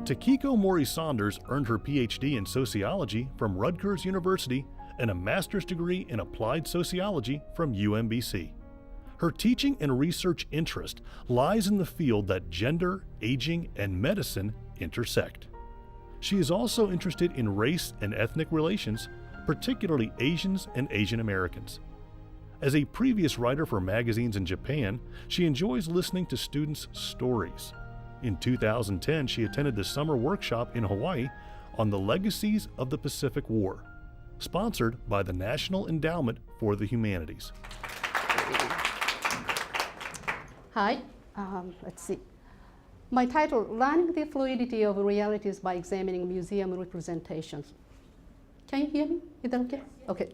Takiko Mori-Saunders earned her PhD in sociology from Rutgers University and a master's degree in applied sociology from UMBC. Her teaching and research interest lies in the field that gender, aging, and medicine intersect. She is also interested in race and ethnic relations, particularly Asians and Asian Americans. As a previous writer for magazines in Japan, she enjoys listening to students' stories. In 2010, she attended the summer workshop in Hawaii on the legacies of the Pacific War, sponsored by the National Endowment for the Humanities. Hi, let's see. My title, Learning the Fluidity of Realities by Examining Museum Representations. Can you hear me? Is that okay? Okay.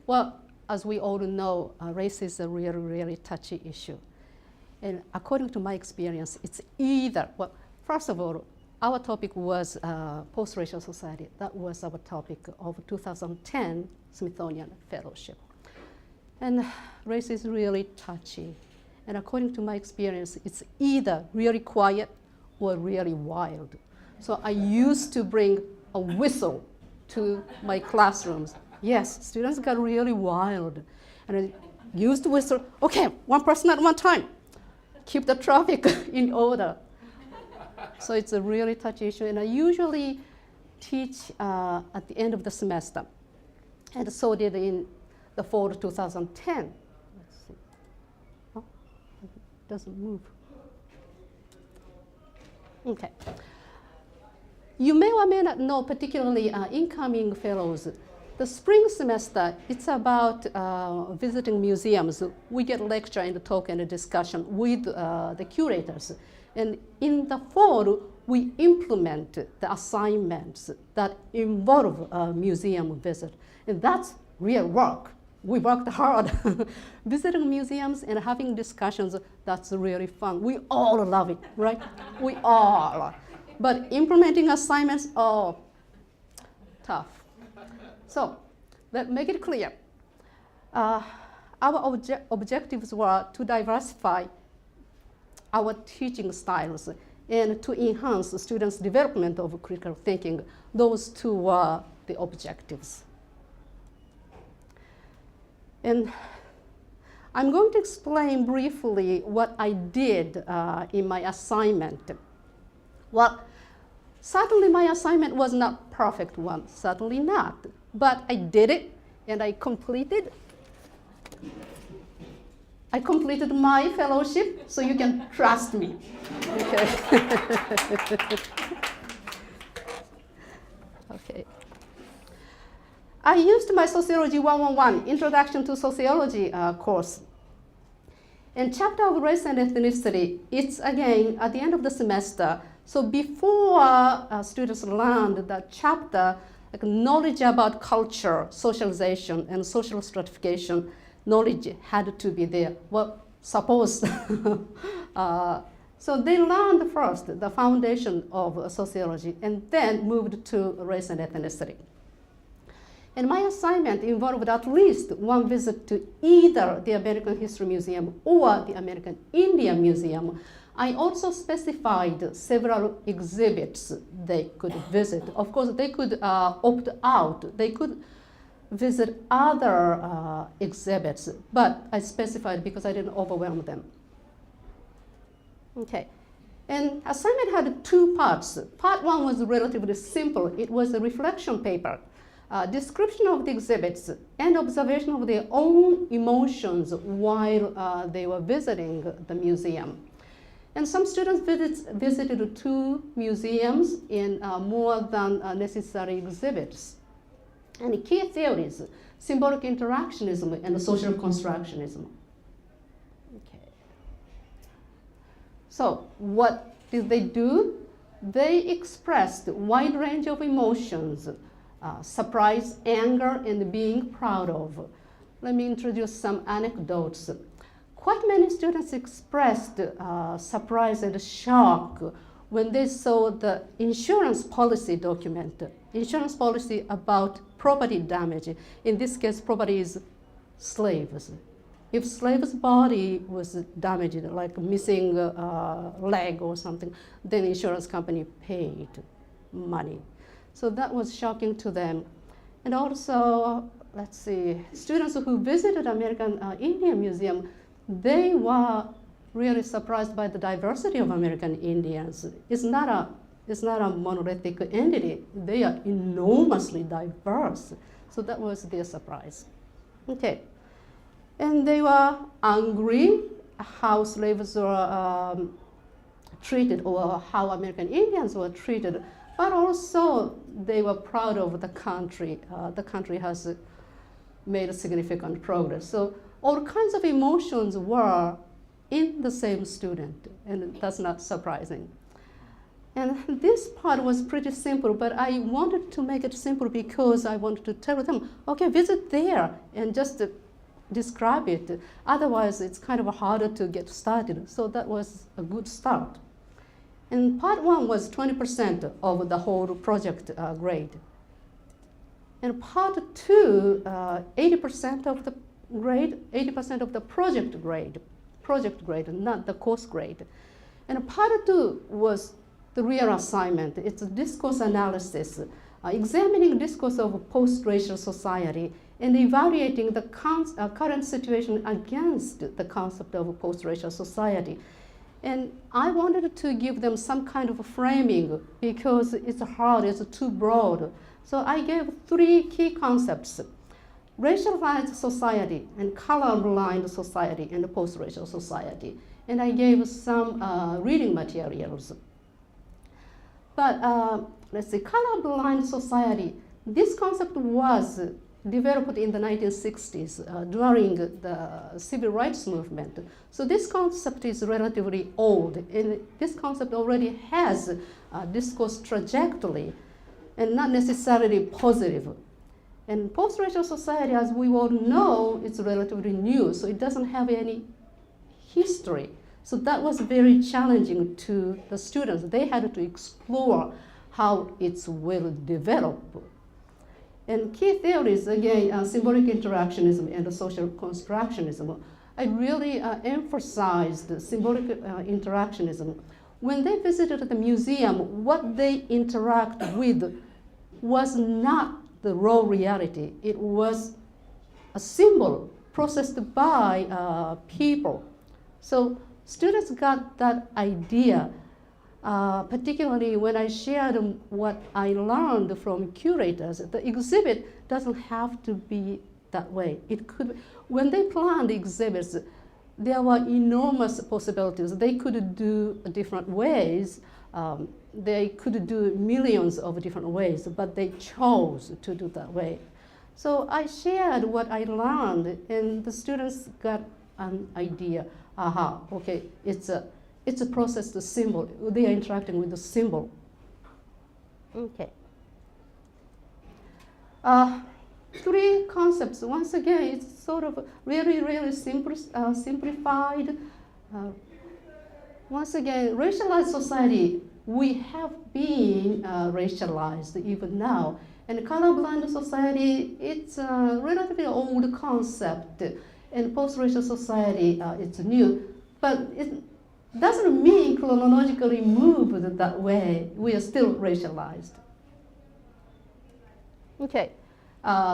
Well, as we all know, race is a really, really touchy issue. And according to my experience, it's either, well, first of all, our topic was Postracial Society. That was our topic of 2010 Smithsonian Fellowship. And race is really touchy. And according to my experience, it's either really quiet or really wild. So I used to bring a whistle to my classrooms. Yes, students got really wild. And I used the whistle, okay, one person at one time. Keep the traffic in order. So it's a really touchy issue. And I usually teach at the end of the semester. And so did in the fall of 2010. Let's see. Oh, it doesn't move. Okay. You may or may not know, particularly incoming fellows, the spring semester, it's about visiting museums. We get a lecture and a talk and a discussion with the curators. And in the fall, we implement the assignments that involve a museum visit. And that's real work. We worked hard. Visiting museums and having discussions, that's really fun. We all love it, right? We all. But implementing assignments, oh, tough. So let's make it clear. Our objectives were to diversify our teaching styles and to enhance the students' development of critical thinking. Those two were the objectives. And I'm going to explain briefly what I did in my assignment. Well, certainly my assignment was not a perfect one, certainly not. But I did it, and I completed my fellowship, so you can trust me. Okay. Okay. I used my Sociology 101, Introduction to Sociology course. And chapter of race and ethnicity, it's again at the end of the semester. So before students learned that chapter, like knowledge about culture, socialization, and social stratification, knowledge had to be there. Well, supposed. So they learned first the foundation of sociology and then moved to race and ethnicity. And my assignment involved at least one visit to either the American History Museum or the American Indian Museum. I also specified several exhibits they could visit. Of course, they could opt out. They could visit other exhibits, but I specified because I didn't overwhelm them. Okay, and assignment had two parts. Part one was relatively simple. It was a reflection paper. Description of the exhibits and observation of their own emotions while they were visiting the museum. And some students visited 2 museums in more than necessary exhibits. And key theories, symbolic interactionism and social constructionism. Okay. So what did they do? They expressed a wide range of emotions, surprise, anger, and being proud of. Let me introduce some anecdotes. Quite many students expressed surprise and shock when they saw the insurance policy document, insurance policy about property damage. In this case, property is slaves. if slave's body was damaged, like missing a leg or something, then insurance company paid money. So that was shocking to them. And also, let's see, students who visited American Indian Museum, they were really surprised by the diversity of American Indians. It's not a monolithic entity. They are enormously diverse. So that was their surprise. Okay. And they were angry how slaves were treated, or how American Indians were treated, but also they were proud of the country. The country has made a significant progress. So all kinds of emotions were in the same student, and that's not surprising. And this part was pretty simple, but I wanted to make it simple because I wanted to tell them, okay, visit there and just describe it. Otherwise, it's kind of harder to get started. So that was a good start. And part one was 20% of the whole project grade. And part two, 80% of the grade, 80% of the project grade, not the course grade. And part two was the real assignment. It's a discourse analysis, examining discourse of post-racial society and evaluating the current situation against the concept of a post-racial society. And I wanted to give them some kind of a framing because it's hard, it's too broad. So I gave three key concepts: racialized society and colorblind society and post-racial society. And I gave some reading materials. But let's see, colorblind society, this concept was developed in the 1960s during the civil rights movement. So this concept is relatively old, and this concept already has a discourse trajectory and not necessarily positive. And post-racial society, as we all know, it's relatively new, so it doesn't have any history. So that was very challenging to the students. They had to explore how it will develop. And key theories, again, symbolic interactionism and social constructionism. I really emphasized symbolic interactionism. When they visited the museum, what they interact with was not the raw reality. It was a symbol processed by people. So students got that idea, particularly when I shared what I learned from curators. The exhibit doesn't have to be that way. It could, when they planned exhibits, there were enormous possibilities. They could do different ways. They could do millions of different ways, but they chose to do that way. So I shared what I learned, and the students got an idea. Aha, okay, it's a processed symbol. They are interacting with the symbol. Okay. Three concepts. Once again, it's sort of really simplified. Once again, racialized society, we have been racialized even now. And colorblind society, it's a relatively old concept. And post-racial society, it's new. But it doesn't mean chronologically moved that way. We are still racialized. Okay,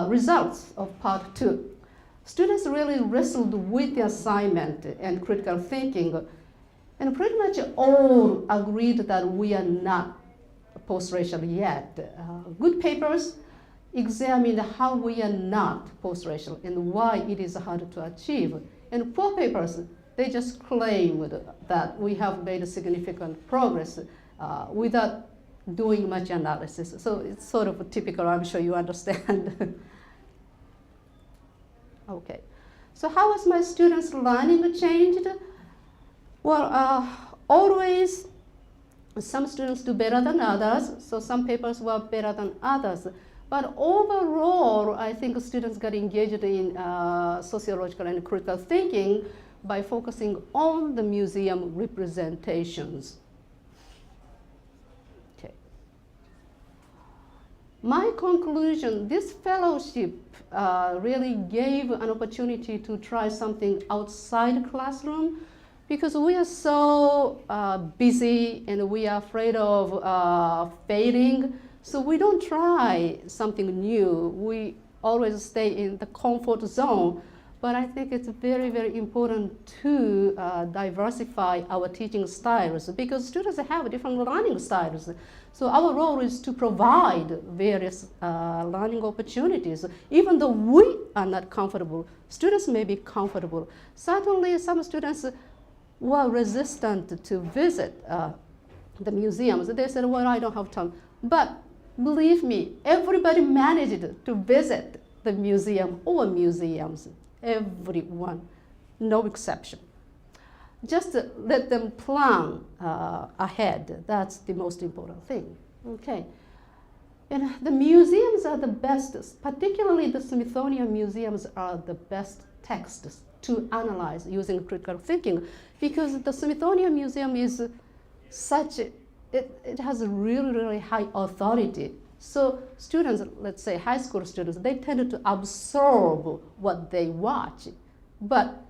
results of part two. Students really wrestled with the assignment and critical thinking, and pretty much all agreed that we are not post-racial yet. Good papers examined how we are not post-racial and why it is hard to achieve. And poor papers, they just claimed that we have made significant progress without doing much analysis. So it's sort of typical, I'm sure you understand. Okay, so how has my students' learning changed? Well, always some students do better than others, so some papers were better than others. But overall, I think students got engaged in sociological and critical thinking by focusing on the museum representations. Okay. My conclusion, this fellowship really gave an opportunity to try something outside the classroom, because we are so busy and we are afraid of failing, so we don't try something new. We always stay in the comfort zone. But I think it's very, very important to diversify our teaching styles, because students have different learning styles. So our role is to provide various learning opportunities. Even though we are not comfortable, students may be comfortable. Certainly some students were resistant to visit the museums. They said, well, I don't have time. But believe me, everybody managed to visit the museum or museums. Everyone, no exception. Just let them plan ahead. That's the most important thing. Okay. And the museums are the best, particularly the Smithsonian museums are the best texts to analyze using critical thinking, because the Smithsonian Museum is it has a really, really high authority. So students, let's say high school students, they tend to absorb what they watch, but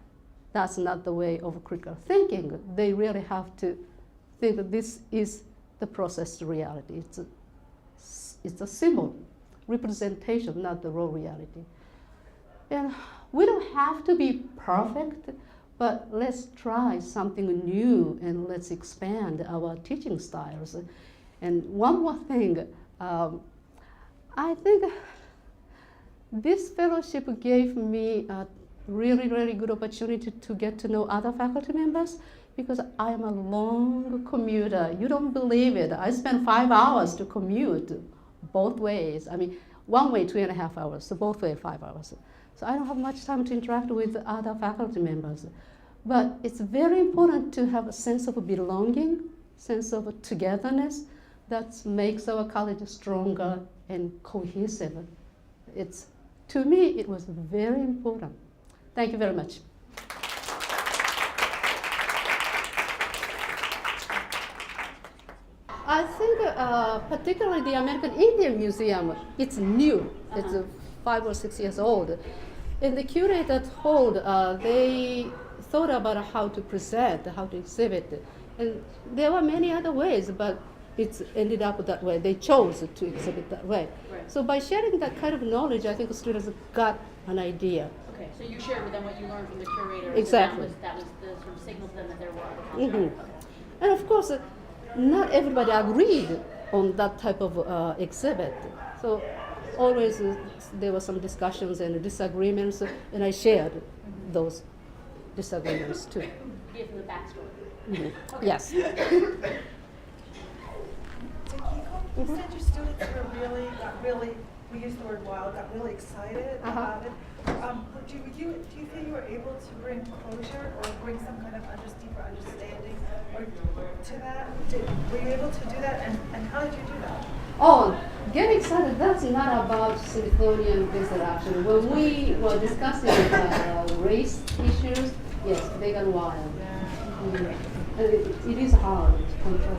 that's not the way of critical thinking. They really have to think that this is the processed reality. It's a symbol, representation, not the raw reality. And we don't have to be perfect, but let's try something new and let's expand our teaching styles. And one more thing, I think this fellowship gave me a really, really good opportunity to get to know other faculty members, because I am a long commuter. You don't believe it. I spend 5 hours to commute both ways. I mean, one way 2.5 hours, so both ways 5 hours. So I don't have much time to interact with other faculty members. But it's very important to have a sense of belonging, sense of togetherness, that makes our college stronger and cohesive. To me, it was very important. Thank you very much. I think particularly the American Indian Museum, it's new. It's 5 or 6 years old. And the curator told, they thought about how to present, how to exhibit. And there were many other ways, but it's ended up that way. They chose to exhibit that way. Right. So by sharing that kind of knowledge, I think students got an idea. Okay, so you shared with them what you learned from the curator. Exactly. So that was the sort of signal to them that there were other possibilities. Mm-hmm. Okay. And of course, not everybody agreed on that type of exhibit. So always there were some discussions and disagreements, and I shared those disagreements too. Give them the backstory. Mm-hmm. Okay. Yes. Takiko, you said your students got really, we used the word wild, got really excited about it. Do you feel you were able to bring closure or bring some kind of deeper understanding to that? Were you able to do that, and how did you do that? Oh, get excited, that's not about Smithsonian visit action. When we were discussing race issues, yes, they got wild. Mm. And it is hard to control